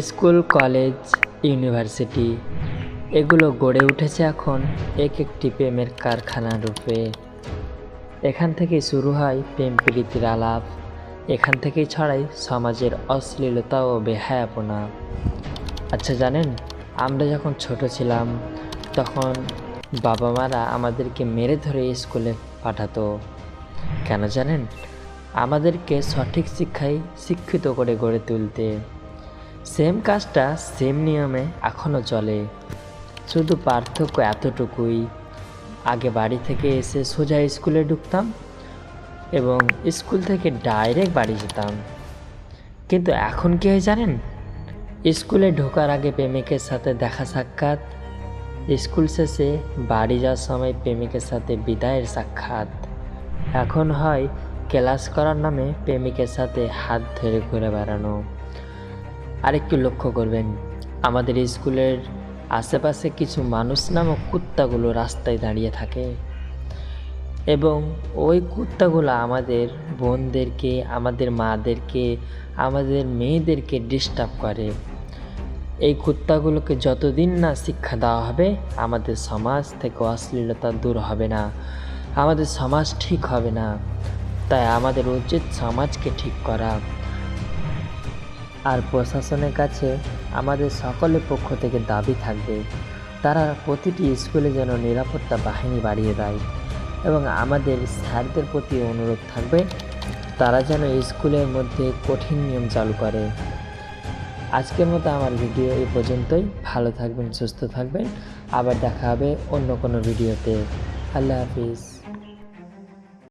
School, college, university এগুলো গড়ে উঠেছে এখন এক একটি প্রেমের কারখানা রূপে। এখান থেকেই শুরু হয় প্রেম প্রীতির আলাপ, এখান থেকেই ছড়ায় সমাজের অশ্লীলতা ও বেহায়াপনা। আচ্ছা জানেন, আমরা যখন ছোট ছিলাম তখন বাবা মারা আমাদেরকে মেরে ধরে স্কুলে পাঠাতো। কেন জানেন? আমাদেরকে সঠিক শিক্ষায় শিক্ষিত করে গড়ে তুলতে। সেম কাজটা সেম নিয়মে এখনও চলে, শুধু পার্থক্য এতটুকুই, আগে বাড়ি থেকে এসে সোজা স্কুলে ঢুকতাম এবং স্কুল থেকে ডাইরেক্ট বাড়ি যেতাম। কিন্তু এখন কী হয় জানেন? স্কুলে ঢোকার আগে প্রেমিকের সাথে দেখা সাক্ষাৎ, স্কুল শেষে বাড়ি যাওয়ার সময় প্রেমিকের সাথে বিদায়ের সাক্ষাৎ। এখন হয় ক্লাস করার নামে প্রেমিকের সাথে হাত ধরে ঘুরে বেড়ানো। আরেকটু লক্ষ্য করবেন, আমাদের স্কুলের আশেপাশে কিছু মানুষ নামক কুত্তাগুলো রাস্তায় দাঁড়িয়ে থাকে এবং ওই কুত্তাগুলো আমাদের বোনদেরকে, আমাদের মাদেরকে, আমাদের মেয়েদেরকে ডিস্টার্ব করে। এই কুত্তাগুলোকে যতদিন না শিক্ষা দেওয়া হবে, আমাদের সমাজ থেকে অশ্লীলতা দূর হবে না, আমাদের সমাজ ঠিক হবে না। তাই আমাদের উচিত সমাজকে ঠিক করা। আর প্রশাসনের কাছে আমাদের সকলের পক্ষ থেকে দাবি থাকবে, তারা প্রতিটি স্কুলে যেন নিরাপত্তা বাহিনী বাড়িয়ে দেয় এবং আমাদের স্যারদের প্রতি অনুরোধ থাকবে, তারা যেন স্কুলের মধ্যে কঠিন নিয়ম চালু করে। আজকের মতো আমার ভিডিও এই পর্যন্তই। ভালো থাকবেন, সুস্থ থাকবেন, আবার দেখা হবে অন্য কোনো ভিডিওতে। আল্লাহ হাফিজ।